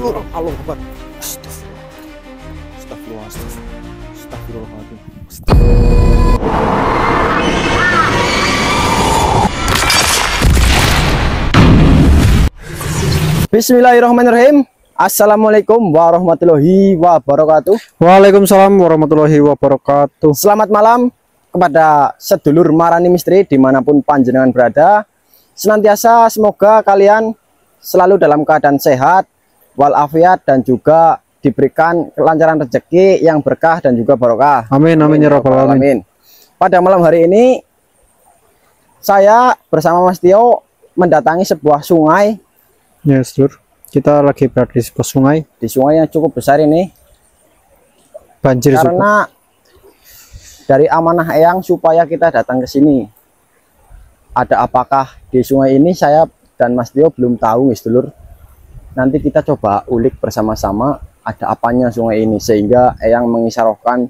Allah Akbar. Astagfirullahaladzim. Bismillahirrahmanirrahim. Assalamualaikum warahmatullahi wabarakatuh. Waalaikumsalam warahmatullahi wabarakatuh. Selamat malam kepada sedulur Marani Misteri dimanapun panjenengan berada. Senantiasa semoga kalian selalu dalam keadaan sehat walafiat dan juga diberikan kelancaran rezeki yang berkah dan juga barokah. Amin amin ya rabbal alamin. Pada malam hari ini saya bersama Mas Tio mendatangi sebuah sungai. Ya, sedulur. Kita lagi berada di sebuah sungai. Di sungai yang cukup besar ini. Banjir karena juga. Dari amanah Eyang supaya kita datang ke sini. Ada apakah di sungai ini, saya dan Mas Tio belum tahu, sedulur. Nanti kita coba ulik bersama-sama ada apanya sungai ini, sehingga Eyang mengisyarohkan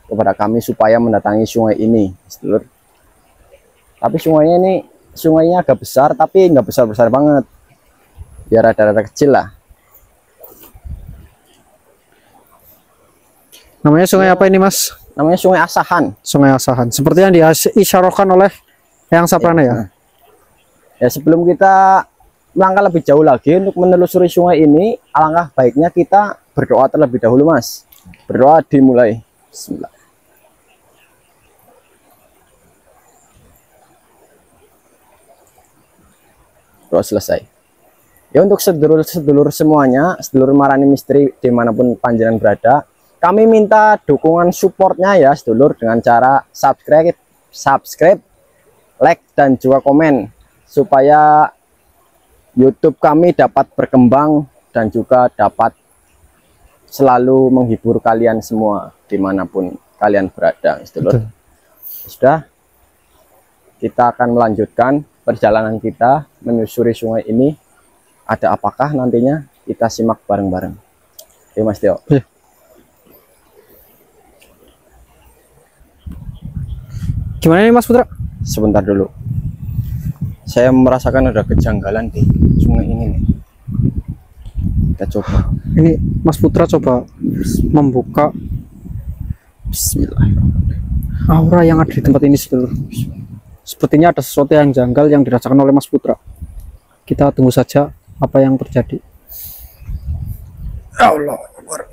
kepada kami supaya mendatangi sungai ini, sedulur. Tapi sungainya agak besar, tapi nggak besar-besar banget. Ya rada-rada kecil lah. Namanya sungai apa ini, Mas? Namanya Sungai Asahan. Sungai Asahan. Seperti yang diisyarohkan oleh Eyang Saprana ya. Ya, sebelum kita melangkah lebih jauh lagi untuk menelusuri sungai ini, alangkah baiknya kita berdoa terlebih dahulu, Mas. Berdoa dimulai. Bismillah. Doa selesai. Ya, untuk sedulur-sedulur semuanya, sedulur Marani Misteri dimanapun panjenengan berada, kami minta dukungan supportnya ya, sedulur, dengan cara subscribe, like, dan juga komen, supaya YouTube kami dapat berkembang dan juga dapat selalu menghibur kalian semua dimanapun kalian berada, sedulur. Sudah, kita akan melanjutkan perjalanan kita menyusuri sungai ini. Ada apakah nantinya, kita simak bareng-bareng. Oke, Mas Tio. Gimana nih, Mas Putra? Sebentar dulu. Saya merasakan ada kejanggalan di sungai ini nih. Kita coba. Ini Mas Putra coba membuka Bismillahirrahmanirrahim. aura yang ada di tempat ini, sedulur. Sepertinya ada sesuatu yang janggal yang dirasakan oleh Mas Putra. Kita tunggu saja apa yang terjadi. Allah Akbar.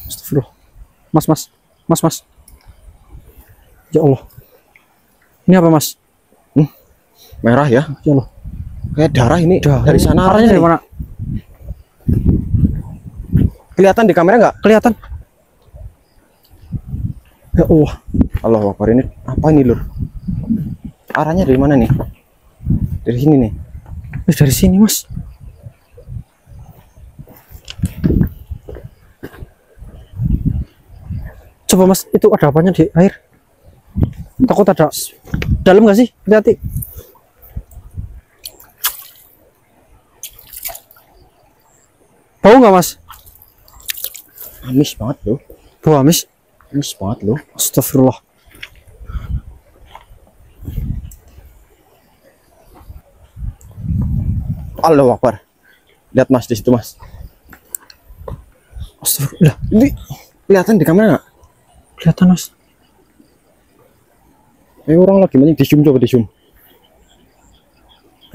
Astagfirullah. Mas. Ya Allah. Ini apa, Mas? Merah ya? Ya Allah. Kayak darah ini. Dari sana arahnya dari mana? Kelihatan di kamera nggak? Kelihatan. Ya Allah. Allah Akbar, ini apa ini, Lur? Arahnya dari mana nih? Dari sini nih. Dari sini, Mas. Coba, Mas, itu ada apanya di air? Takut ada dalam nggak sih? Hati-hati. Bau nggak, Mas? Amis banget loh. Bau amis. Amis banget loh. Astagfirullah. Allah Akbar. Lihat, Mas, di situ, Mas. Astagfirullah. Ini kelihatan di kamera nggak? Kelihatan, Mas. Orang lagi mancing, di zoom, coba di zoom.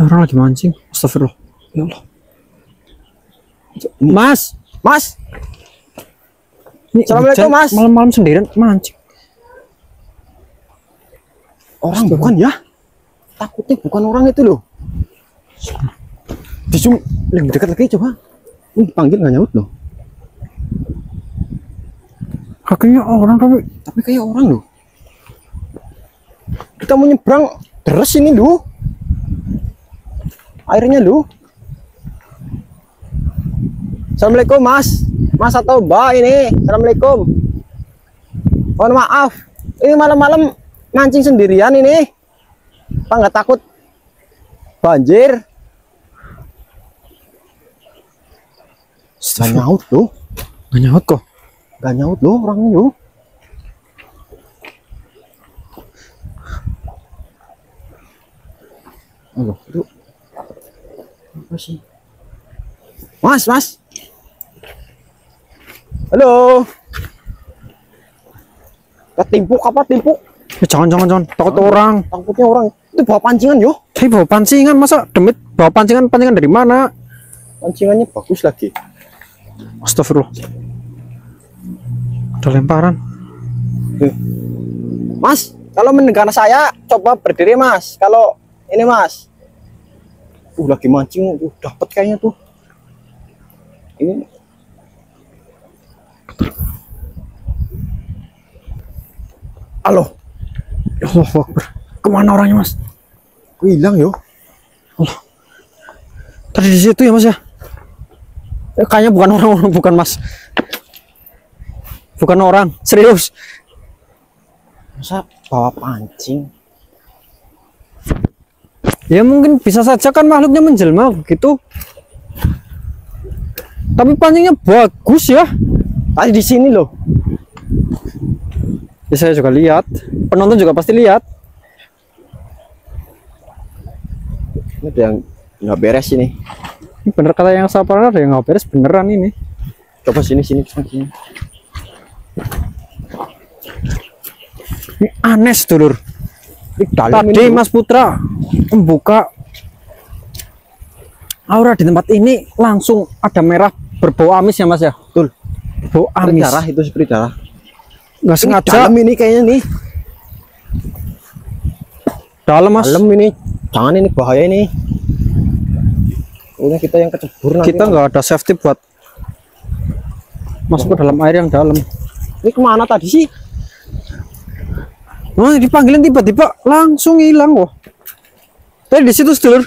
Orang lagi mancing. Astagfirullah. Ya Allah. Mas. Ini Assalamualaikum, Mas. Malam-malam sendirian mancing. Orang bukan ya? Takutnya bukan orang itu loh. Di zoom lebih dekat lagi, coba. Ini dipanggil nggak nyaut loh. Kakinya orang tapi kayak orang loh. Kita mau nyebrang deres ini loh. Airnya loh. Assalamualaikum, Mas. Mas atau Mbak ini. Assalamualaikum. Mohon maaf. Ini malam-malam mancing sendirian ini. Apa nggak takut banjir? Gak nyaut loh. Gak nyaut kok. Gak nyaut loh orangnya loh. Mas, mas. Halo. Ketimpuk apa timpuk? Jangan. Takut orang. Takutnya orang. Itu bawa pancingan yo. Saya bawa pancingan, masa demit bawa pancingan dari mana? Pancingannya bagus lagi. Astagfirullah. Ada lemparan. Mas, kalau mendengar saya coba berdiri mas. Kalau ini mas, lagi mancing, dapat kayaknya tuh. Ini. Halo. Ya Allah, Akbar. Kemana orangnya mas? Hilang yo. Allah. Tadi di situ ya mas ya? Kayaknya bukan orang, bukan mas. Bukan orang, serius. Masa bawa pancing? Ya mungkin bisa saja kan makhluknya menjelma gitu. Tapi pancingnya bagus ya. Tadi di sini loh. Ya saya juga lihat. Penonton juga pasti lihat. Ini ada yang nggak beres ini. Ini bener kata yang saya pernah, ada yang nggak beres beneran ini. Coba sini. Ini aneh sedulur. Tadi Mas Putra membuka aura di tempat ini, langsung ada merah berbau amis ya mas ya. Betul. Bau amis. Darah itu seperti darah. Nggak sengaja. Dalam ini kayaknya nih. Dalam mas. Dalam ini. Jangan ini bahaya ini. Udah kita yang kecebur nanti. Kita nggak ada safety buat masuk ke dalam air yang dalam. Ini kemana tadi sih? Oh, dipanggilin tiba-tiba langsung hilang kok. Tadi di situ sedulur.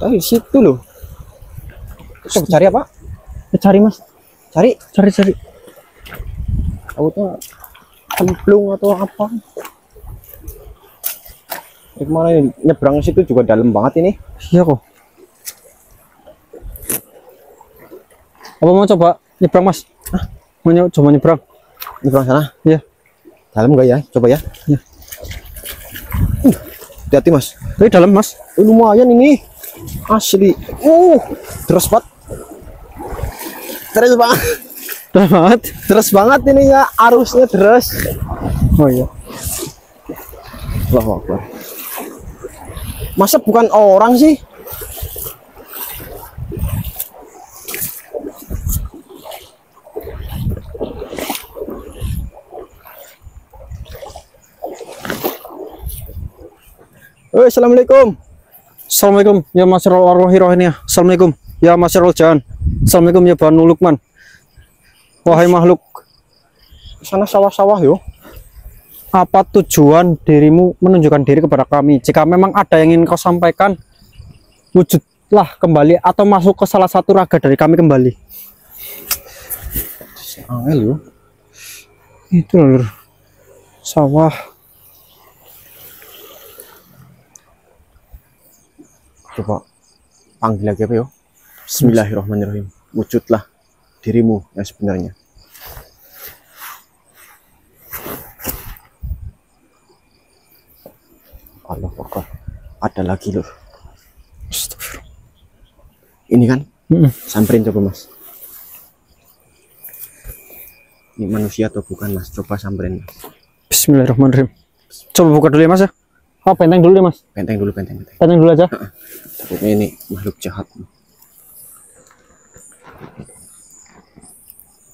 Tadi di situ loh. Kita cari apa? Cari mas. Cari. Aku tuh cemplung atau apa? Ini kemana ini? Nyebrang situ juga dalam banget ini. Iya kok. Apa mau coba nyebrang mas? Hah? Mau coba nyebrang? Nyebrang sana? Iya. Dalam enggak ya? Coba ya. Iya. Hati-hati mas. Tapi dalam mas. Lumayan ini. Asli. Terus banget. Terus banget. Terus banget ini ya. Arusnya terus. Oh iya. Allahu Akbar. Masa bukan orang sih? Assalamualaikum. Assalamualaikum ya masyarul arwahi rohaniah. Assalamualaikum ya masyarul jahan. Assalamualaikum ya Banu Lukman. Wahai makhluk, Sana sawah-sawah yo. apa tujuan dirimu menunjukkan diri kepada kami? Jika memang ada yang ingin kau sampaikan, wujudlah kembali atau masuk ke salah satu raga dari kami kembali. Angel yo. Itu lur. Sawah. Coba panggil lagi apa yo? Bismillahirrahmanirrahim. Wujudlah dirimu yang sebenarnya. Allah Akbar. Ada lagi loh. Ini kan? Samperin coba mas. Ini manusia atau bukan mas? Coba samperin mas. Bismillahirrahmanirrahim. Coba buka dulu ya mas ya. Oh, benteng dulu deh mas. Benteng dulu. Benteng dulu aja. Takutnya ini makhluk jahat.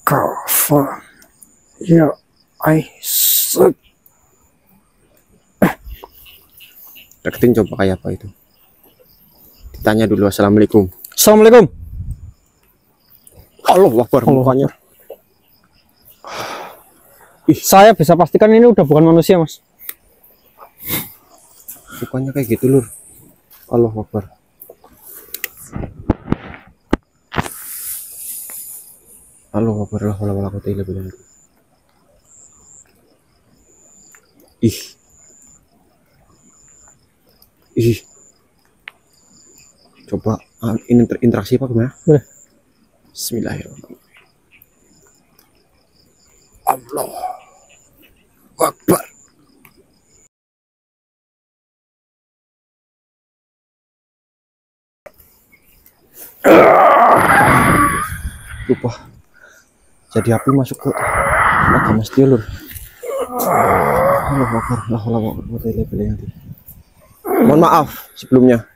Kafa. Ya, Aisyah. Deketin coba kayak apa itu. Ditanya dulu. Assalamualaikum. Assalamualaikum. Allahu Akbar. Mukanya. Saya bisa pastikan ini udah bukan manusia mas. Mukanya kayak gitu lur. Allahu Akbar. Allahu Akbar. Allahu Akbar. Ih. Coba ini interaksi apa gimana? Boleh. Bismillahirrahmanirrahim. Allah Akbar. Lupa. Jadi api masuk ke agama sedulur. Mohon maaf sebelumnya.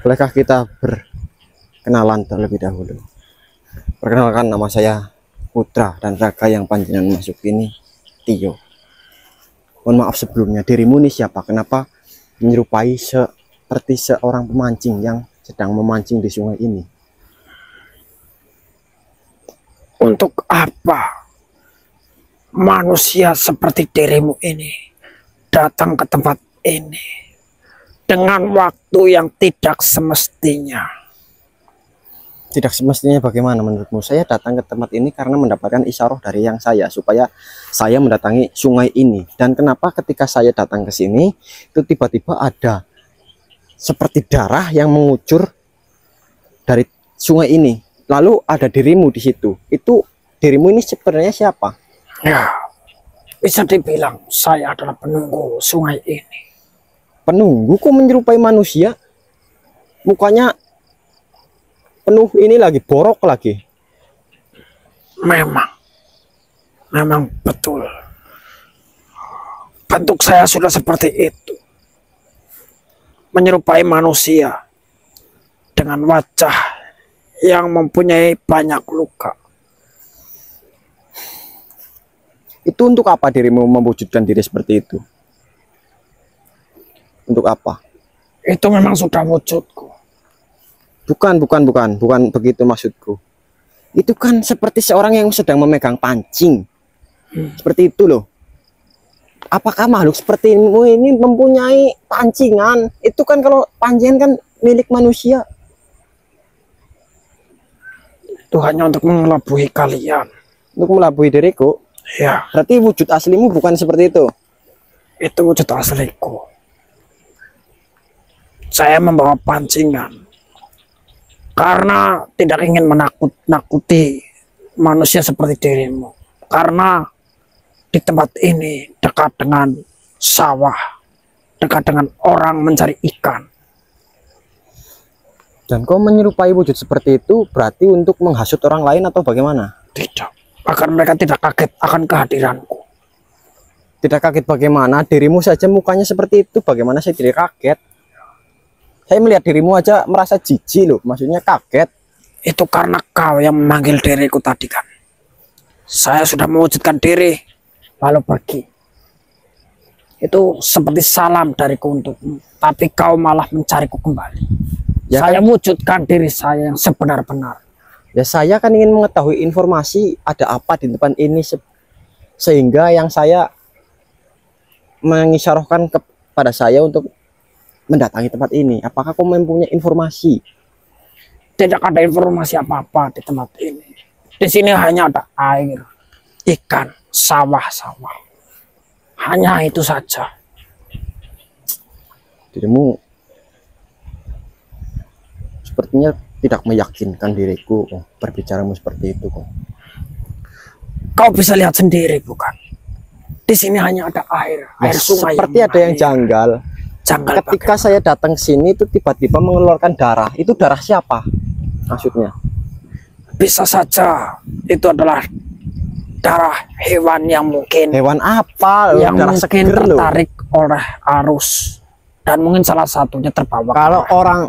Bolehkah kita berkenalan terlebih dahulu? Perkenalkan, nama saya Putra dan raga yang panjenengan masuk ini Tio. Mohon maaf sebelumnya, dirimu ini siapa? Kenapa menyerupai seperti seorang pemancing yang sedang memancing di sungai ini? Untuk apa manusia seperti dirimu ini datang ke tempat ini dengan waktu yang tidak semestinya? Tidak semestinya bagaimana menurutmu? Saya datang ke tempat ini karena mendapatkan isyarah dari yang saya supaya saya mendatangi sungai ini. Dan kenapa ketika saya datang ke sini itu tiba-tiba ada seperti darah yang mengucur dari sungai ini. Lalu ada dirimu di situ. Itu dirimu ini sebenarnya siapa? Ya, bisa dibilang saya adalah penunggu sungai ini. Penunggu kok menyerupai manusia? Mukanya penuh ini lagi, borok lagi. Memang betul. Bentuk saya sudah seperti itu. Menyerupai manusia dengan wajah yang mempunyai banyak luka. Itu untuk apa dirimu mewujudkan diri seperti itu? Untuk apa? Itu memang sudah wujudku. Bukan begitu maksudku. Itu kan seperti seorang yang sedang memegang pancing. Seperti itu loh. Apakah makhluk seperti ini mempunyai pancingan? Itu kan kalau pancingan kan milik manusia. Itu hanya untuk mengelabui kalian. Untuk melabui diriku? Ya. Berarti wujud aslimu bukan seperti itu? Itu wujud asliku. Saya membawa pancingan karena tidak ingin menakut-nakuti manusia seperti dirimu. Karena di tempat ini dekat dengan sawah, dekat dengan orang mencari ikan. Dan kau menyerupai wujud seperti itu berarti untuk menghasut orang lain atau bagaimana? Tidak, agar mereka tidak kaget akan kehadiranku. Tidak kaget bagaimana? Dirimu saja mukanya seperti itu, bagaimana saya tidak kaget? Saya melihat dirimu aja merasa jijik loh, maksudnya kaget. Itu karena kau yang memanggil diriku tadi kan. Saya sudah mewujudkan diri, lalu pergi. Itu seperti salam dariku untukmu, tapi kau malah mencariku kembali. Ya, saya kan wujudkan diri saya yang sebenar-benar. Ya saya kan ingin mengetahui informasi ada apa di depan ini sehingga yang saya mengisyarahkan kepada saya untuk mendatangi tempat ini. Apakah kau mempunyai informasi? Tidak ada informasi apa-apa di tempat ini. Di sini hanya ada air, ikan, sawah-sawah. Hanya itu saja. Dirimu sepertinya tidak meyakinkan diriku berbicaramu seperti itu kok. Kau bisa lihat sendiri bukan? Di sini hanya ada air sungai. Seperti ada yang janggal. Ketika saya datang sini itu tiba-tiba mengeluarkan darah. Itu darah siapa? Maksudnya? Bisa saja itu adalah darah hewan yang mungkin. Hewan apa? Yang darah mungkin tertarik oleh arus dan mungkin salah satunya terbawa. Kalau orang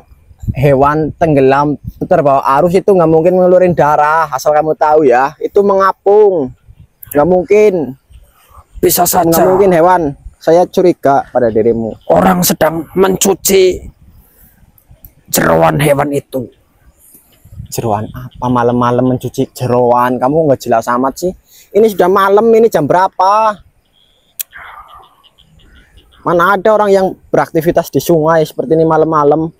hewan tenggelam terbawa arus itu nggak mungkin ngeluarin darah. Asal kamu tahu ya, itu mengapung. Nggak mungkin. Bisa saja. Nggak mungkin hewan. Saya curiga pada dirimu. Orang sedang mencuci jeroan hewan itu. Jeroan apa? Malam-malam mencuci jeroan? Kamu nggak jelas amat sih. Ini sudah malam, ini jam berapa? Mana ada orang yang beraktivitas di sungai seperti ini malam-malam?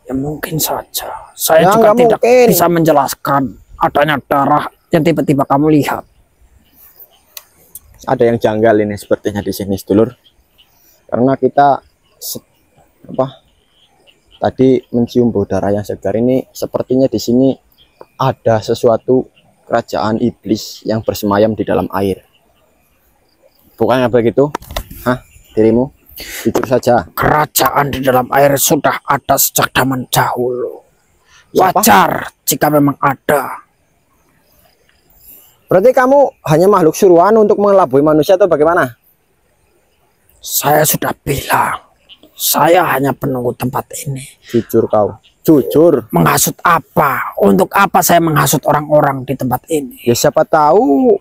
Ya mungkin saja. Saya juga tidak bisa menjelaskan adanya darah yang tiba-tiba kamu lihat. Ada yang janggal ini sepertinya di sini sedulur, karena kita tadi mencium bau darah yang segar ini. Sepertinya di sini ada sesuatu kerajaan iblis yang bersemayam di dalam air. Bukannya begitu? Hah, dirimu? Jujur saja. Kerajaan di dalam air sudah ada sejak zaman dahulu. Siapa? Wajar jika memang ada. Berarti kamu hanya makhluk suruhan untuk mengelabui manusia atau bagaimana? Saya sudah bilang, saya hanya penunggu tempat ini. Jujur kau. Jujur. Menghasut apa? Untuk apa saya menghasut orang-orang di tempat ini? Ya siapa tahu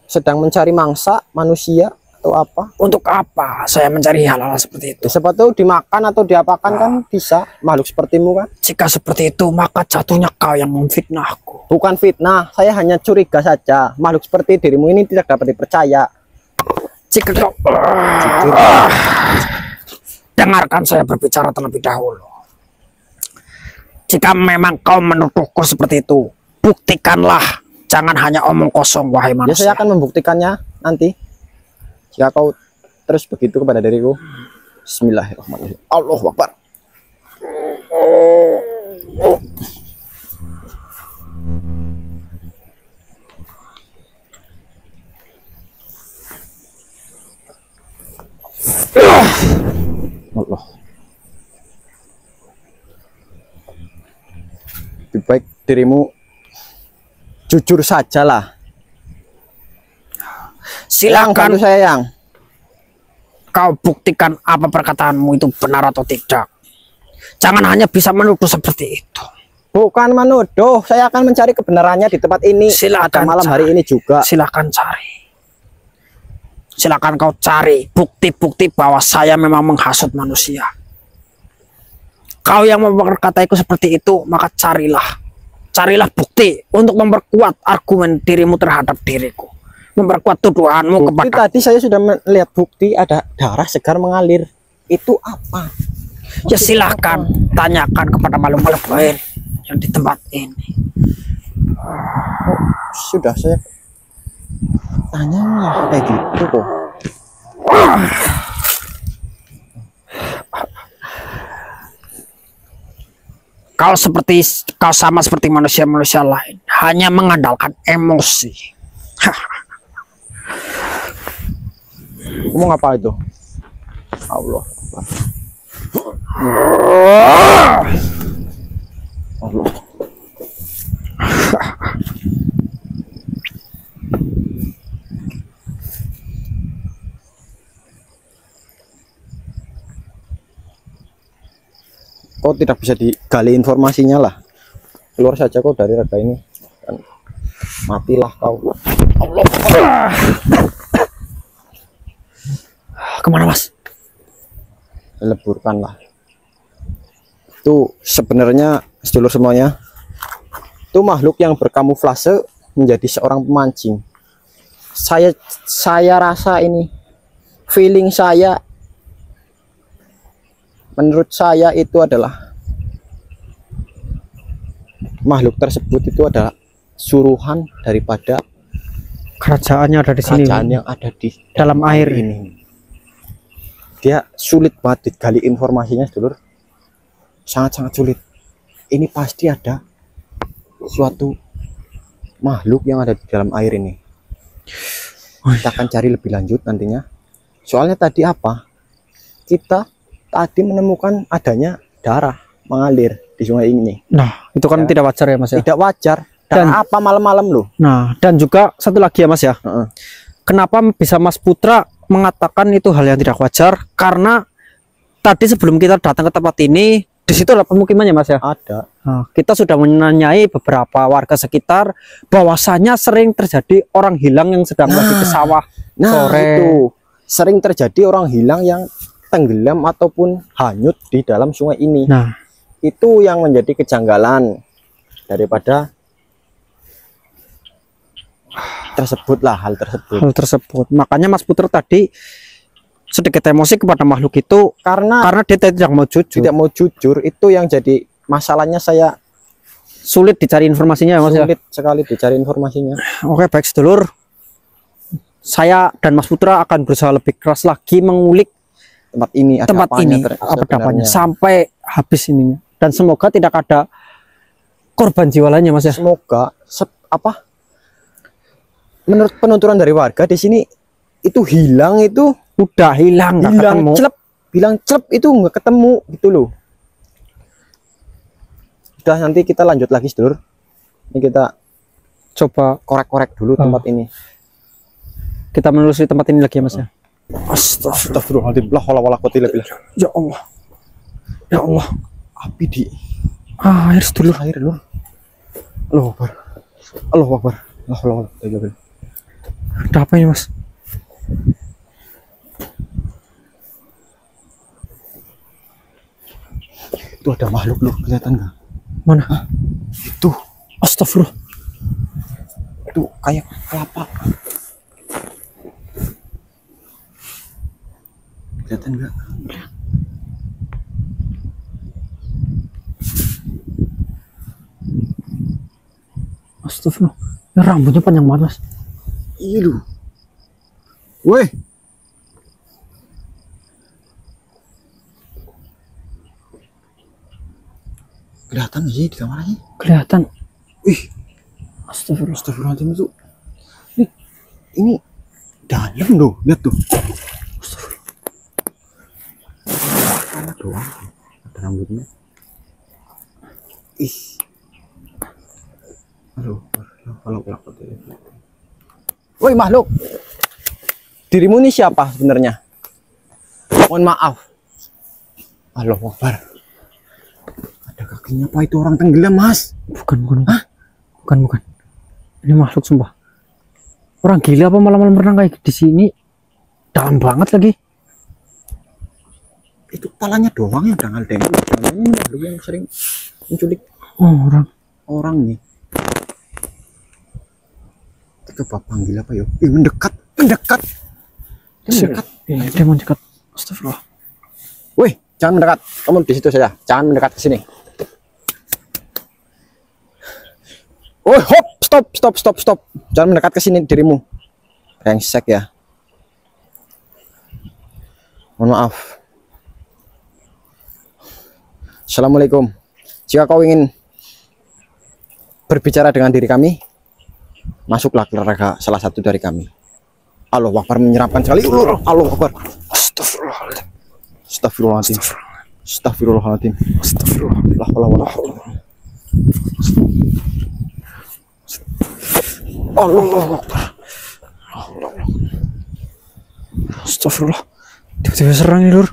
sedang mencari mangsa manusia atau apa. Untuk apa saya mencari hal-hal seperti itu? Ya, siapa tahu dimakan atau diapakan kan bisa makhluk sepertimu kan. Jika seperti itu, maka jatuhnya kau yang memfitnahku. Bukan fitnah, saya hanya curiga saja. Makhluk seperti dirimu ini tidak dapat dipercaya. Jika kau dengarkan saya berbicara terlebih dahulu. Jika memang kau menuduhku seperti itu, buktikanlah. Jangan hanya omong kosong, wahai Ya manusia. saya akan membuktikannya nanti. Jika kau terus begitu kepada diriku. Bismillahirrahmanirrahim. Allahu Akbar. Allah. Lebih baik dirimu jujur sajalah. Silakan Bantu saya, Yang. kau buktikan apa perkataanmu itu benar atau tidak. Jangan hanya bisa menuduh seperti itu. Bukan menuduh, saya akan mencari kebenarannya di tempat ini. Silakan Ada malam hari cari. ini juga. Silakan cari. Silakan kau cari bukti-bukti bahwa saya memang menghasut manusia. Kau yang memperkataiku seperti itu, maka carilah bukti untuk memperkuat argumen dirimu terhadap diriku, memperkuat tuduhanmu Bukti kepada. tadi saya sudah melihat bukti ada darah segar mengalir. Itu apa? Ya silahkan tanyakan kepada makhluk-makhluk lain yang di tempat ini. Sudah saya tanya kayak gitu kok. Kau sama seperti manusia-manusia lain, hanya mengandalkan emosi. Ngomong apa itu? Allah Akbar. Allah. Kau tidak bisa digali informasinya lah. Keluar saja kau dari raga ini. Dan matilah kau. Allah. Kemana mas? Leburkanlah. Itu sebenarnya sedulur semuanya, itu makhluk yang berkamuflase menjadi seorang pemancing. Saya rasa ini feeling saya, menurut saya itu adalah makhluk tersebut itu adalah suruhan daripada Kerajaannya ada di sini. kerajaan yang ada di Dalam air ini. Dia sulit banget digali informasinya, sedulur. Sangat-sangat sulit. Ini pasti ada suatu makhluk yang ada di dalam air ini. Kita akan cari lebih lanjut nantinya. Soalnya tadi apa? Kita tadi menemukan adanya darah mengalir di sungai ini. Nah, itu kan Ya. tidak wajar ya Mas ya. Tidak wajar. Dan apa malam-malam loh? Nah, dan juga satu lagi ya Mas ya. Kenapa bisa Mas Putra mengatakan itu hal yang tidak wajar? Karena tadi sebelum kita datang ke tempat ini, di situ ada pemukimannya Mas ya. Ada. Nah, kita sudah menanyai beberapa warga sekitar bahwasanya sering terjadi orang hilang yang sedang lagi ke sawah Nah, sore. itu sering terjadi orang hilang yang tenggelam ataupun hanyut di dalam sungai ini. Nah, Itu yang menjadi kejanggalan daripada tersebut lah, hal tersebut. hal tersebut. Makanya Mas Putra tadi sedikit emosi kepada makhluk itu Karena karena dia tidak mau jujur. tidak mau jujur, itu yang jadi masalahnya. Saya Sulit dicari informasinya ya Mas ya. sulit sekali dicari informasinya. Oke, baik sedulur. Saya dan Mas Putra akan berusaha lebih keras lagi mengulik Tempat ini ada tempat apanya ini apa sebenarnya. dapatnya sampai habis ininya. Dan semoga tidak ada korban jiwa lainnya Mas ya. Semoga menurut penuturan dari warga di sini itu hilang, itu Udah hilang, nggak hilang ketemu. celep, hilang celep, itu nggak ketemu gitu loh. Udah, nanti kita lanjut lagi sedulur. Ini kita Coba korek-korek dulu tempat ini. kita menelusuri tempat ini lagi ya Mas ya. Astagfirullahaladzim, la haula wala quwwata illa billah. Ya Allah. Ya Allah. Api di Air sedulur. air lur. Allahu Akbar. Allahu Akbar. La haula wala quwwata illa billah. Ada apa ini Mas? Itu ada makhluk lur, kelihatan nggak? Mana? Itu, Astagfirullah. itu kayak kelapa. Kelihatan nggak? Astagfirullah. Ya, rambutnya panjang banget Mas. Iya lu. Woi. Kelihatan nggak sih di kamarnya? Kelihatan. Wih, Astagfirullah. astagfirullahaladzim itu. Ini dalam loh, lihat tuh. Astagfirullah. Doang. Ada rambutnya. Ih. Halo, kalau woi makhluk, dirimu ini siapa sebenarnya? Mohon maaf. Allahu Akbar. Ada kakinya, apa itu orang tenggelam mas? Bukan. Hah? Bukan. Ini makhluk sumpah. Orang gila apa malam-malam berenang kayak di sini? Dalam banget lagi. Itu kepalanya doang yang dangal dengkul. Ini makhluk yang sering menculik Oh, orang nih. Coba panggil apa yuk? Mendekat. Dia mendekat. Dia mau dekat. Astagfirullah. Woi, jangan mendekat. Kamu di situ saja. Jangan mendekat ke sini. Oh, hop, stop. Jangan mendekat ke sini dirimu. Brengsek ya. Mohon maaf. Assalamualaikum. Jika kau ingin berbicara dengan diri kami, masuklah ke neraka salah satu dari kami. Allahu Akbar, menyeramkan sekali. Allahu Akbar. Astagfirullahaladzim. Astagfirullahaladzim. Astagfirullahaladzim. Astagfirullah. La haula wala quwwata. Allahu Akbar. Astagfirullah. Tiba-tiba serang nih lur.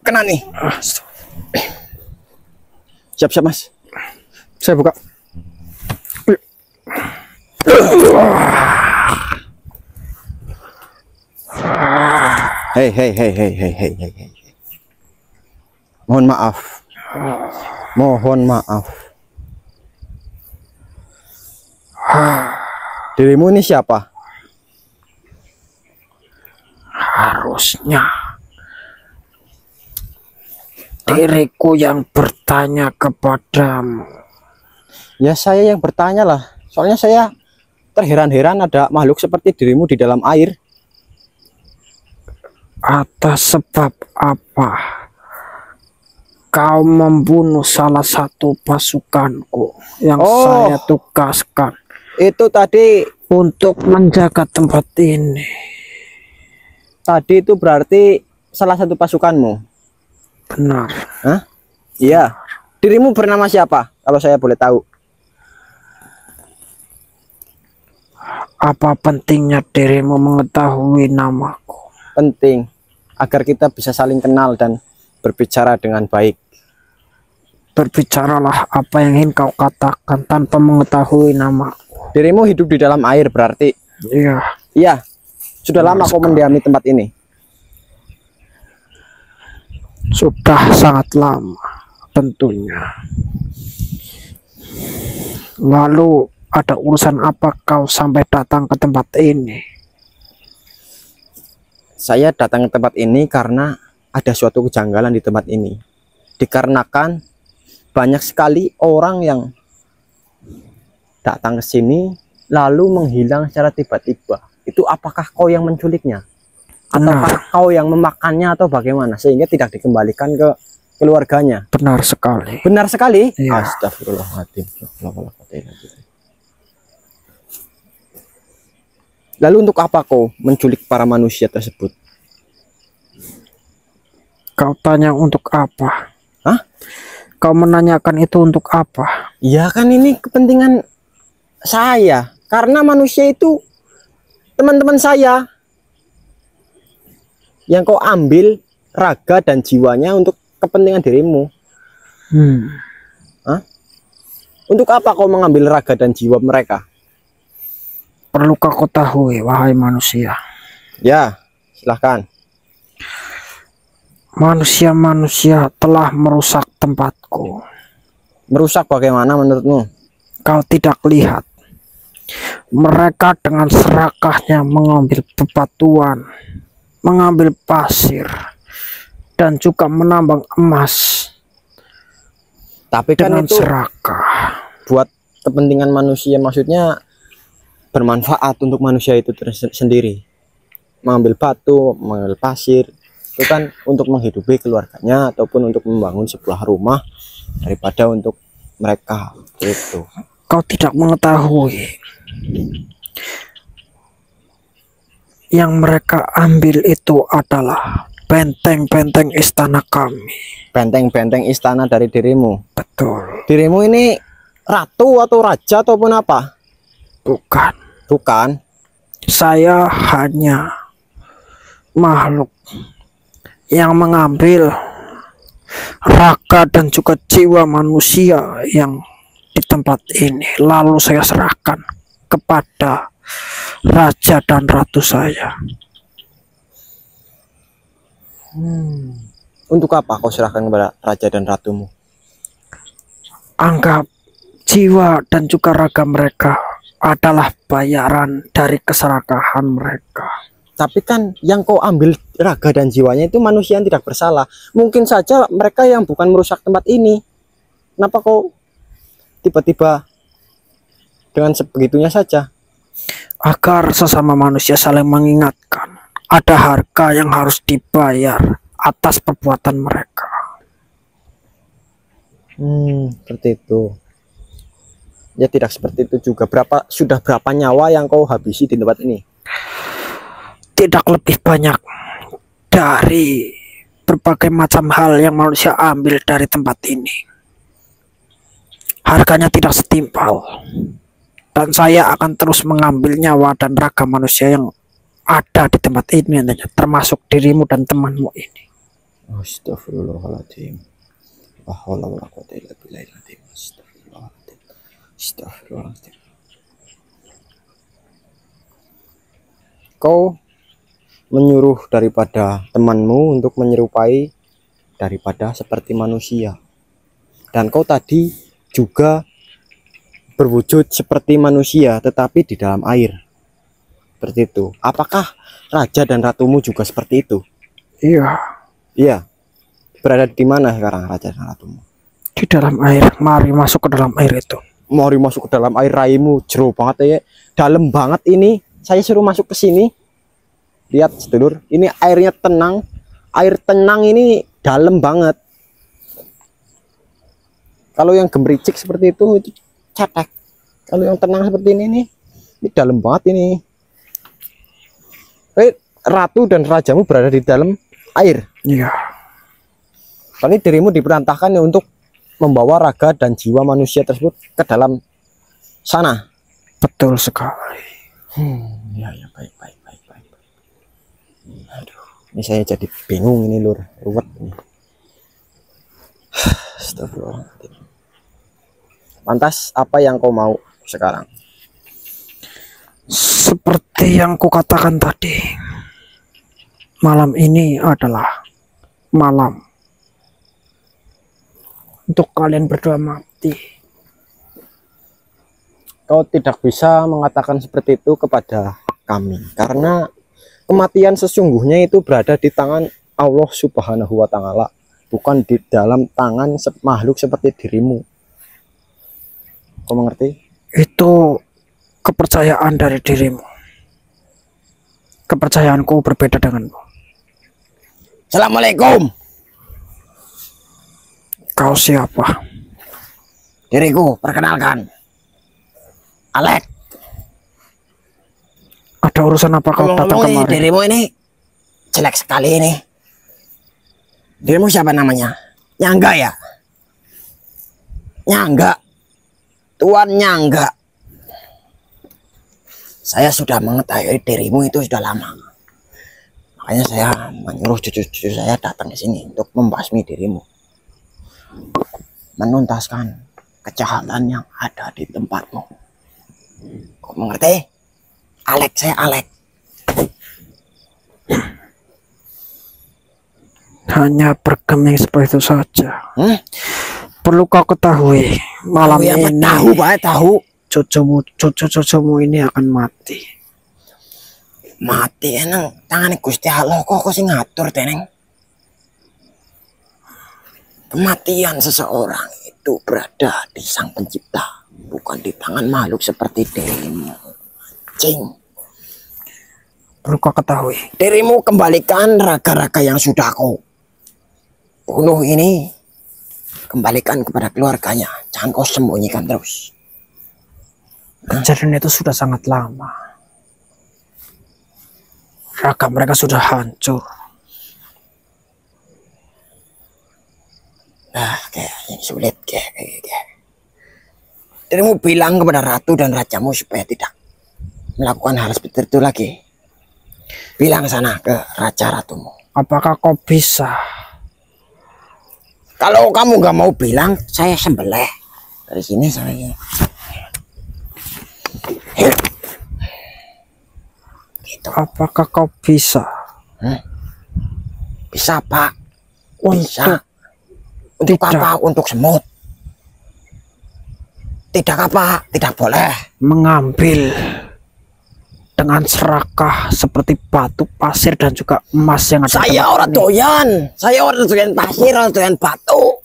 Kena nih. Siap-siap mas. Saya buka. Hei. Mohon maaf. Dirimu ini siapa? Harusnya diriku yang bertanya kepadamu. Ya saya yang bertanya lah. Soalnya saya terheran-heran ada makhluk seperti dirimu di dalam air. Atas sebab apa kau membunuh salah satu pasukanku yang saya tugaskan Itu tadi untuk menjaga tempat ini? Tadi itu berarti salah satu pasukanmu. Benar. Hah? Iya. Dirimu bernama siapa? Kalau saya boleh tahu. Apa pentingnya dirimu mengetahui namaku? Penting agar kita bisa saling kenal dan berbicara dengan baik. Berbicaralah apa yang ingin kau katakan tanpa mengetahui namaku. Dirimu hidup di dalam air berarti? Iya. Iya. Sudah lama kau mendiami tempat ini? Sudah sangat lama tentunya. Lalu ada urusan apa kau sampai datang ke tempat ini? Saya datang ke tempat ini karena ada suatu kejanggalan di tempat ini. Dikarenakan banyak sekali orang yang datang ke sini lalu menghilang secara tiba-tiba. Itu apakah kau yang menculiknya? Ataukah kau yang memakannya atau bagaimana? Sehingga tidak dikembalikan ke keluarganya. Benar sekali. Benar sekali? Iya. Astagfirullahaladzim. Lalu untuk apa kau menculik para manusia tersebut? Kau tanya untuk apa? Hah? Kau menanyakan itu untuk apa? Ya kan ini kepentingan saya. Karena manusia itu teman-teman saya. Yang kau ambil raga dan jiwanya untuk kepentingan dirimu. Hah? Untuk apa kau mengambil raga dan jiwa mereka? Perlukah kau tahu, wahai manusia? Ya, silahkan. Manusia-manusia telah merusak tempatku. Merusak bagaimana menurutmu? Kau tidak lihat? Mereka dengan serakahnya mengambil bebatuan, mengambil pasir, dan juga menambang emas. Tapi kan Dengan itu serakah. buat kepentingan manusia, maksudnya bermanfaat untuk manusia itu sendiri. Mengambil batu, mengambil pasir, itu kan untuk menghidupi keluarganya ataupun untuk membangun sebuah rumah daripada untuk mereka itu. Kau tidak mengetahui, yang mereka ambil itu adalah benteng-benteng istana kami. Benteng-benteng istana dari dirimu. Betul. Dirimu ini ratu atau raja ataupun apa? Bukan. Bukan. Saya hanya makhluk yang mengambil raga dan juga jiwa manusia yang di tempat ini, lalu saya serahkan kepada raja dan ratu saya. Untuk apa kau serahkan kepada raja dan ratumu? Anggap jiwa dan juga raga mereka adalah bayaran dari keserakahan mereka. Tapi kan yang kau ambil raga dan jiwanya itu manusia yang tidak bersalah. Mungkin saja mereka yang bukan merusak tempat ini. Kenapa kau tiba-tiba dengan sebegitunya saja? Agar sesama manusia saling mengingatkan ada harga yang harus dibayar atas perbuatan mereka. Seperti itu. Ya tidak seperti itu juga. Sudah berapa nyawa yang kau habisi di tempat ini? Tidak lebih banyak dari berbagai macam hal yang manusia ambil dari tempat ini. Harganya tidak setimpal. Dan saya akan terus mengambil nyawa dan raga manusia yang ada di tempat ini, termasuk dirimu dan temanmu ini. Astagfirullahaladzim. Astagfirullahaladzim. Kau menyuruh daripada temanmu untuk menyerupai daripada seperti manusia, dan kau tadi juga berwujud seperti manusia tetapi di dalam air seperti itu. Apakah raja dan ratumu juga seperti itu? Iya. Berada di mana sekarang raja dan ratumu? Di dalam air. Mari masuk ke dalam air itu. Mari masuk ke dalam air. Raimu jero banget ya, dalam banget ini. Saya suruh masuk ke sini. Lihat sedulur, ini airnya tenang. Air tenang ini dalam banget. Kalau yang gemericik seperti itu cetek. Kalau yang tenang seperti ini dalam banget ini. Ratu dan rajamu berada di dalam air. Iya. Kali dirimu diperintahkan untuk membawa raga dan jiwa manusia tersebut ke dalam sana. Betul sekali. Ya, baik. Aduh, ini saya jadi bingung ini lur, ruwet ini. Astagfirullahaladzim. Lantas apa yang kau mau sekarang? Seperti yang kukatakan tadi, malam ini adalah malam untuk kalian berdua mati. Kau tidak bisa mengatakan seperti itu kepada kami, karena kematian sesungguhnya itu berada di tangan Allah Subhanahu wa Ta'ala, bukan di dalam tangan makhluk seperti dirimu. Kau mengerti? Itu kepercayaan dari dirimu. Kepercayaanku berbeda denganmu. Assalamualaikum. Kau siapa? Diriku, perkenalkan, Alek. Ada urusan apa kau datang kemari? Dirimu ini jelek sekali ini. Dirimu siapa namanya? Nyangga ya? Nyangga. Tuan Nyangga. Saya sudah mengetahui dirimu itu sudah lama. Makanya saya menyuruh cucu-cucu saya datang ke sini untuk membasmi dirimu. Menuntaskan kejahatan yang ada di tempatmu. Kau mengerti? Alek, saya Alek. Hanya bergeming seperti itu saja. Perlu kau ketahui, malam ini tahu, Pak, tahu. cucumu ini akan mati. Mati eneng tangan Gusti Allah kok sing ngatur teneng. Kematian seseorang itu berada di Sang Pencipta, bukan di tangan makhluk seperti dirimu. Cing. Perlu kau ketahui, Dirimu kembalikan raga-raga yang sudah kau bunuh ini. Kembalikan kepada keluarganya. Jangan kau sembunyikan terus. kejadian itu sudah sangat lama. Raga mereka sudah hancur. Nah, kayak ini sulit kayak. Dirimu bilang kepada ratu dan rajamu supaya tidak melakukan hal seperti itu lagi. Bilang sana ke raja ratumu. Apakah kau bisa? Kalau kamu nggak mau bilang, saya sembelih dari sini saya. Gitu. Apakah kau bisa? Bisa, Pak. Bisa. Untuk Untuk apa? Untuk semut. Tidak apa? Tidak boleh. Mengambil dengan serakah seperti batu, pasir dan juga emas yang ada. Saya orang doyan. Saya orang doyan pasir, orang doyan batu.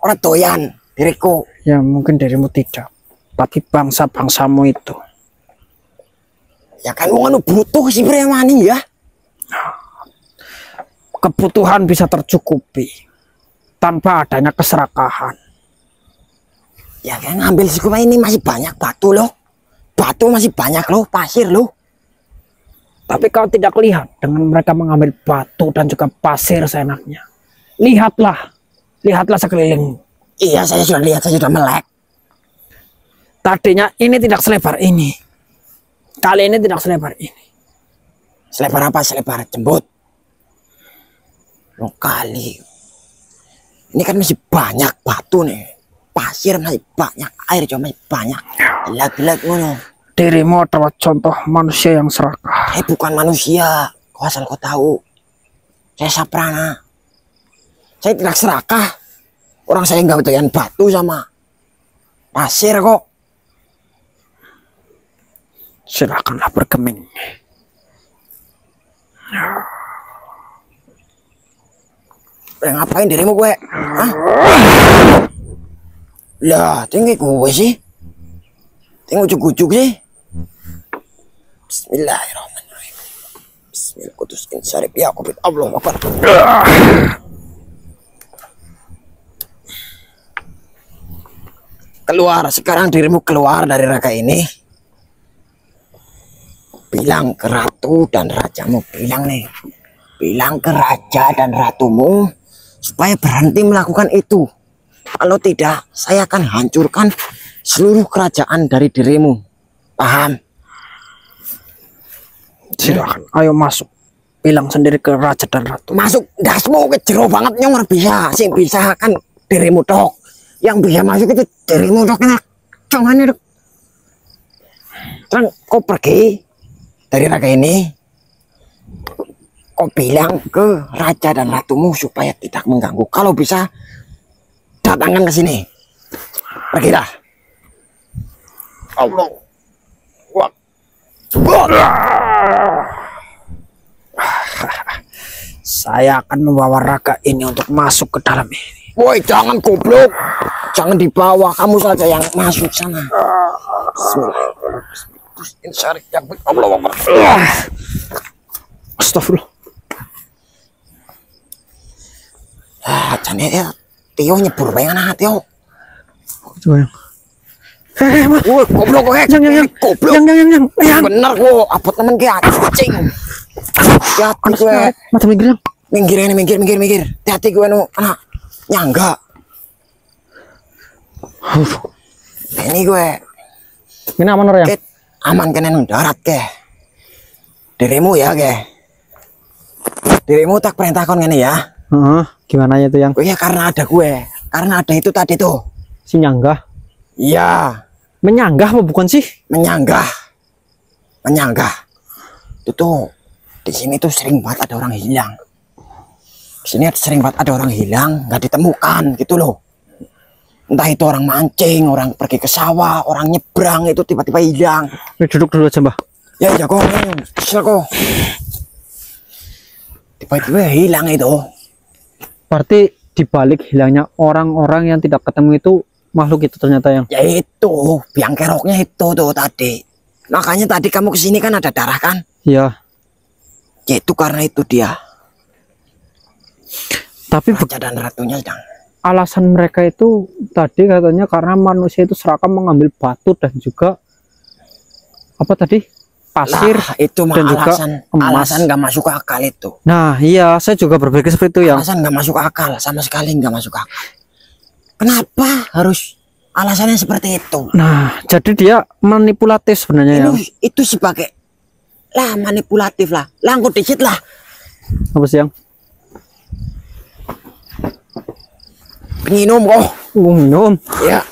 Orang doyan diriku. Ya mungkin dirimu tidak, tapi bangsa-bangsamu itu. Ya kan mau butuh si Premani ya. Kebutuhan bisa tercukupi tanpa adanya keserakahan. Ya kan ngambil sikupa ini masih banyak batu loh. Batu masih banyak loh, pasir loh. Tapi kau tidak lihat dengan mereka mengambil batu dan juga pasir seenaknya. Lihatlah sekeliling. Iya, saya sudah lihat, saya sudah melek. Tadinya ini tidak selebar ini. Kali ini tidak selebar ini. Selebar apa? Selebar jembut. Loh kali. Ini kan masih banyak batu nih. Pasir masih banyak, air juga masih banyak. Gelap-gelap ngono. Dirimu adalah contoh manusia yang serakah. Bukan manusia. Kau asal kau tahu. Saya Saprana. Saya tidak serakah. Orang saya nggak doyan batu sama pasir kok. Silakanlah bergeming. Ngapain dirimu gue? Hah? Lah, tinggi gue sih. Tinggi ujuk-ujuk sih. Bismillahirrahmanirrahim. Bismillahirrahmanirrahim. Ya Qubit Allah Akbar. Keluar, sekarang dirimu keluar dari raga ini. Bilang ke ratu dan rajamu, bilang nih. Bilang ke raja dan ratumu supaya berhenti melakukan itu. Kalau tidak, saya akan hancurkan seluruh kerajaan dari dirimu. Paham? Silakan, ayo masuk. Bilang sendiri ke raja dan ratu. Masuk, dasmu ke jero banget nyong bisa. Sing bisa kan dirimu tok. Yang bisa masuk itu dirimu tok. Jangan itu. Terang, kau pergi dari raga ini. Kau bilang ke raja dan ratumu supaya tidak mengganggu. Kalau bisa, datangkan ke sini. Pergilah. Allah. Saya akan membawa raga ini untuk masuk ke dalam ini. Woi, jangan goblok. Jangan dibawa, kamu saja yang masuk sana. Astagfirullah. Jane ya, Tio nyebur bayangan Tio. Woi, goblok kowe. Goblok. Yang. Bener kok, apa temen ki anjing. Hati kowe. Mata minggir yang. Minggir. Hati kowe nu anak nyangga. Ini gue. Ini aman ora yang? Aman kene nang darat ke. Dirimu ya ke. Dirimu tak perintah kon ngene ya. Gimana ya itu yang? Oh ya karena ada gue. Karena ada itu tadi tuh. Si nyanggah. Iya. Menyanggah apa bukan sih? Menyanggah. Itu tuh di sini tuh sering banget ada orang hilang. Di sini sering banget ada orang hilang, nggak ditemukan gitu loh. Entah itu orang mancing, orang pergi ke sawah, orang nyebrang itu tiba-tiba hilang. Duduk dulu aja mbak. Ya kok, tiba-tiba hilang itu. Berarti dibalik hilangnya orang-orang yang tidak ketemu itu makhluk itu ternyata yang. Ya itu, biang keroknya itu tuh tadi. Makanya tadi kamu kesini kan ada darah kan? Iya. Ya itu karena itu dia. Tapi Raja dan ratunya sedang. alasan mereka itu tadi katanya karena manusia itu serakah mengambil batu dan juga apa tadi pasir Lah, itu mah dan juga emas. alasan nggak masuk akal itu. Nah iya saya juga berpikir seperti itu ya. Alasan nggak masuk akal, sama sekali nggak masuk akal. Kenapa harus alasannya seperti itu? Nah jadi dia manipulatif sebenarnya ya. Itu sebagai lah manipulatif lah, langkut dikit lah. Apa sih yang? Minum kok. Minum. Ya.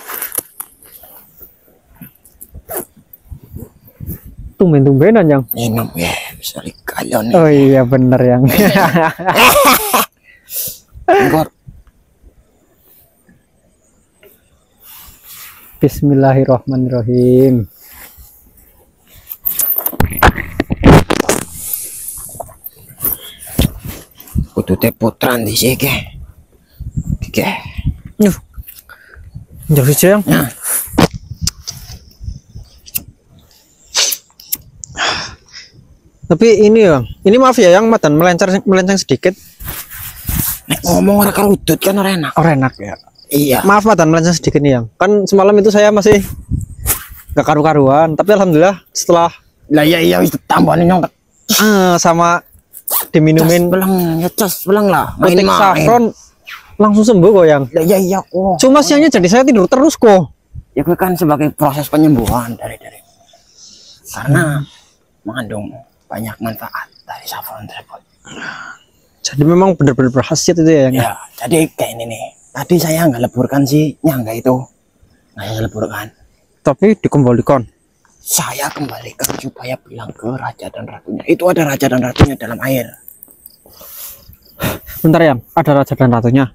Tumben-tumbenan yang. Minum ya, bisa dikalon. Oh iya bener yang. Enggak. Bismillahirrahmanirrahim. Kudu teh putran di sini ke. Jauh sih yang. Nah. Tapi ini ya, ini maaf ya yang matan melenceng sedikit. Ngomong orang kerudut kan orang enak. Oh enak ya. Iya. Maaf matan melenceng sedikit nih yang. Kan semalam itu saya masih gak karu-karuan, tapi alhamdulillah setelah Lah iya wis tambahin nyong. sama diminumin Cas belang lah. protek saffron langsung sembuh kok yang. Lah iya kok. Cuma siangnya jadi saya tidur terus kok. Ya gue kan sebagai proses penyembuhan dari karena mengandung banyak manfaat dari saffron tersebut. Jadi memang benar-benar berkhasiat itu ya yang. Ya, jadi kayak ini nih. Tadi saya nggak leburkan sih nyangga itu. Nggak saya leburkan. Tapi dikembalikan. Saya kembalikan supaya bilang ke raja dan ratunya. Itu ada raja dan ratunya dalam air. Bentar yang, ada raja dan ratunya.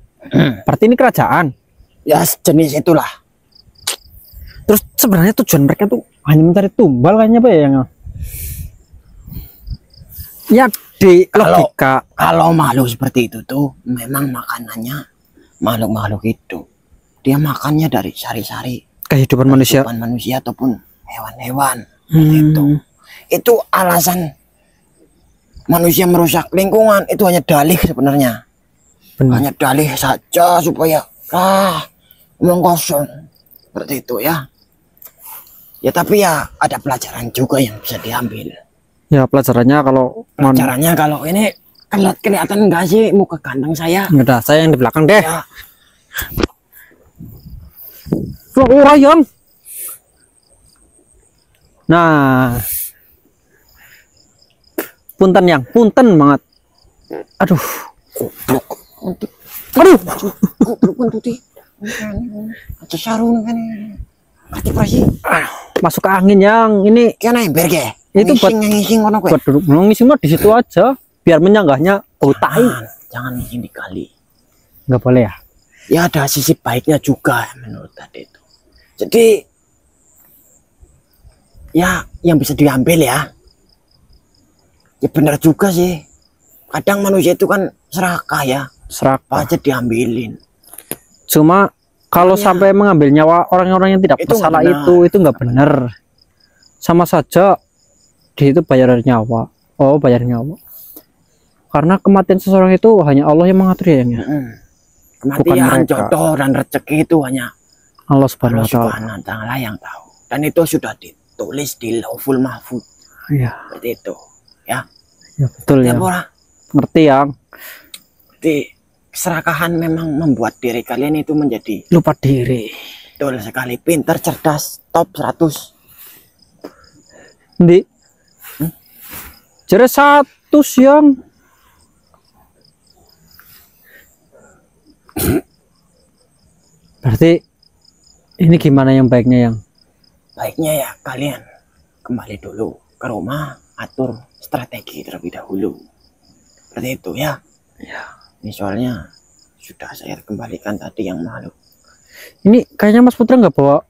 Berarti ini kerajaan. Ya sejenis itulah. Terus sebenarnya tujuan mereka tuh hanya mencari tumbal kayaknya apa ya yang? Ya di logika. Kalau makhluk seperti itu tuh memang makanannya makhluk-makhluk itu. Dia makannya dari sari-sari Kehidupan manusia ataupun hewan-hewan. Itu alasan manusia merusak lingkungan itu hanya dalih sebenarnya. Hanya dalih saja supaya omong kosong seperti itu ya. Ya tapi ya ada pelajaran juga yang bisa diambil. ya pelajarannya kalau ini kelihatan enggak sih muka ganteng saya? udah saya yang di belakang deh Ya. Rayong. Nah punten yang punten banget. Aduh masuk ke angin yang ini itu buat duduk ngisi mah di situ aja biar menyanggahnya bau tai. Jangan ngisi di kali. Nggak boleh ya? Ya ada sisi baiknya juga menurut tadi itu. Jadi ya yang bisa diambil ya. Ya benar juga sih. Kadang manusia itu kan serakah ya. Serakah aja diambilin. Cuma kalau sampai mengambil nyawa orang-orang yang tidak bersalah itu nggak benar. Sama saja di itu bayar nyawa. Oh bayar nyawa. Karena kematian seseorang itu hanya Allah yang mengatur ya. Kematian, jodoh dan rezeki itu hanya Allah Subhanahu Allah wa taala. Subhanahu wa taala yang tahu. Dan itu sudah ditulis di Lauhul Mahfuz. Iya. Seperti itu, ya. Ya, betul ya. Ya, Bora. Ngerti yang Jadi keserakahan memang membuat diri kalian itu menjadi lupa diri. betul sekali, pintar, cerdas, top 100. Ndi. Jadi 100 yang berarti ini gimana yang baiknya yang? Baiknya ya kalian kembali dulu ke rumah, atur strategi terlebih dahulu. Seperti itu ya. Ya. Ini soalnya sudah saya kembalikan tadi yang malu. Ini kayaknya Mas Putra nggak bawa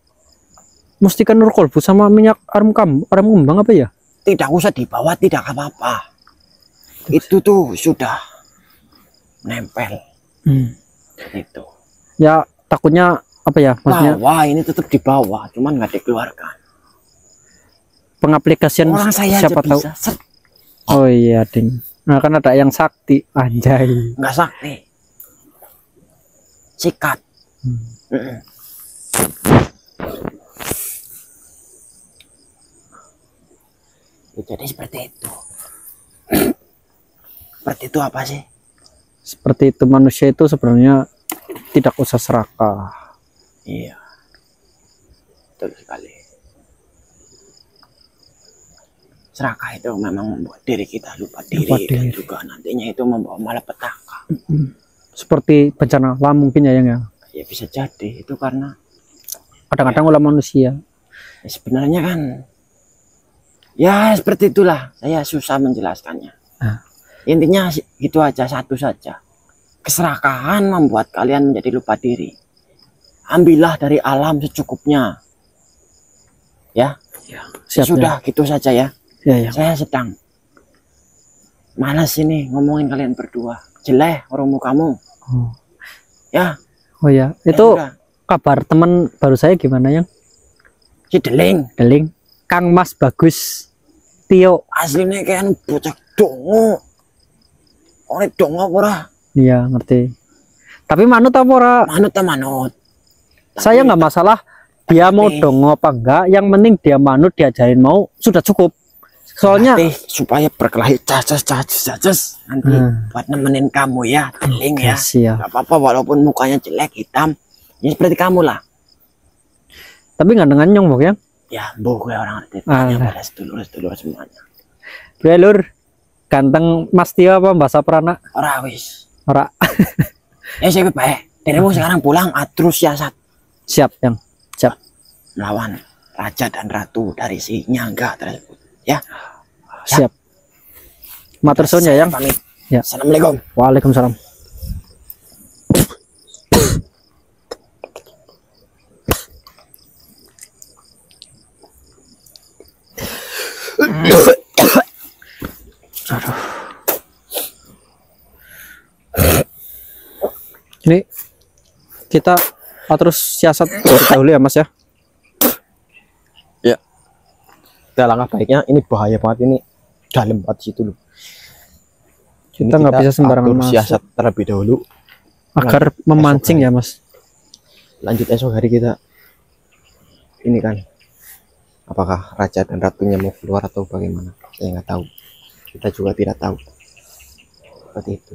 mustika nur kolbu sama minyak arum kembang apa ya? Tidak usah dibawa, tidak apa-apa. Itu tuh sudah nempel. Itu. Ya takutnya apa ya? Maksudnya Bawa, ini tetap dibawa, cuman nggak dikeluarkan. pengaplikasian Orang saya siapa aja tahu. bisa. Set, Oh iya ding. Nah kan ada yang sakti anjay. nggak sakti. Sikat. Mm-mm. Ya, jadi seperti itu. Seperti itu apa sih? Seperti itu manusia itu sebenarnya tidak usah serakah. Iya. Betul sekali. Serakah itu memang membuat diri kita lupa diri, Lupa dan diri. juga nantinya itu membawa malapetaka. Seperti bencana alam mungkin ya yang ya. Ya bisa jadi itu karena Kadang-kadang ulah manusia. ya sebenarnya kan ya seperti itulah, saya susah menjelaskannya. Nah. Intinya gitu aja, satu saja. Keserakahan membuat kalian menjadi lupa diri. Ambillah dari alam secukupnya. Ya, Siap, sudah gitu saja ya. ya. Saya sedang malas ini ngomongin kalian berdua. Jelek orang mukamu. Oh. Ya. Oh ya, ya itu udah. kabar teman baru saya gimana yang? Si Deling Deling, Kang Mas Bagus Tio. aslinya kayak bocah dongo. Orang dongo apa ora? Iya ngerti. Tapi manut apa ora? Manut ta manut. Saya nggak masalah dia mau dongo apa enggak, yang penting dia manut, diajarin mau sudah cukup. Soalnya Berarti supaya berkelahi caces nanti buat nemenin kamu ya, Deling ya. siap. Gak apa-apa walaupun mukanya jelek hitam, ya seperti kamu lah. Tapi nggak dengan nyong ya. Ya, boh gue orang tanya Alah. pada sedulur semuanya. Gue lur, ganteng Mas Tio apa Mbak Saprana? Ora wis. Ora. Ya saya baik. Dirimu sekarang pulang atur siasat Siap yang. Siap. melawan raja dan ratu dari si Nyangga tersebut. Ya. Siap. Matur suwun ya yang. Pamit. Ya. Assalamualaikum. Waalaikumsalam. Ini kita terus siasat dahulu ya Mas ya. Ya. Kita langkah baiknya ini bahaya banget, ini dalam banget situ loh. Kita nggak bisa sembarangan atur masuk siasat terlebih dahulu. agar memancing ya Mas. Lanjut esok hari kita ini kan, apakah raja dan ratunya mau keluar atau bagaimana, saya nggak tahu, kita juga tidak tahu. Seperti itu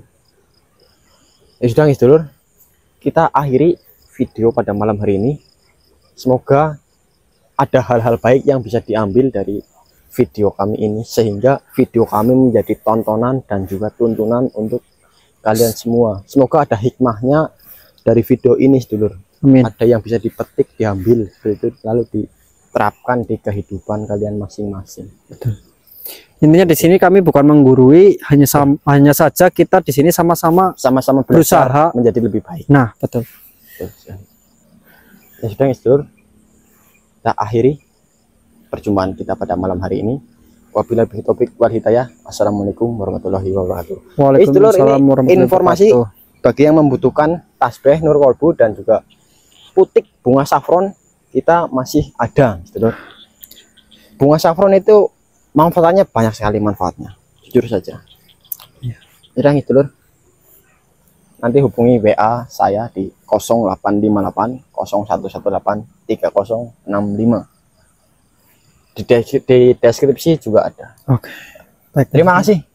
ya. Sudah guys dulur, kita akhiri video pada malam hari ini. Semoga ada hal-hal baik yang bisa diambil dari video kami ini, sehingga video kami menjadi tontonan dan juga tuntunan untuk kalian semua. Semoga ada hikmahnya dari video ini sedulur. Amin. Ada yang bisa dipetik, diambil itu, lalu diterapkan di kehidupan kalian masing-masing. Intinya di sini kami bukan menggurui, hanya saja kita di sini sama-sama Sama-sama berusaha berusaha menjadi lebih baik. Nah, betul. Ya sudah guys dulur, kita akhiri perjumpaan kita pada malam hari ini. Wabillahi taufiq wal hidayah. Assalamualaikum warahmatullahi wabarakatuh. Waalaikumsalam ini warahmatullahi informasi wabarakatuh. bagi yang membutuhkan tasbih nur kolbu dan juga putik bunga safron, kita masih ada sedulur. Bunga safron itu manfaatnya banyak sekali, manfaatnya jujur saja. Iya. Udah nih dulur, nanti hubungi WA saya di 0858 0118 3065. Di deskripsi juga ada. Oke. Baik. Terima kasih.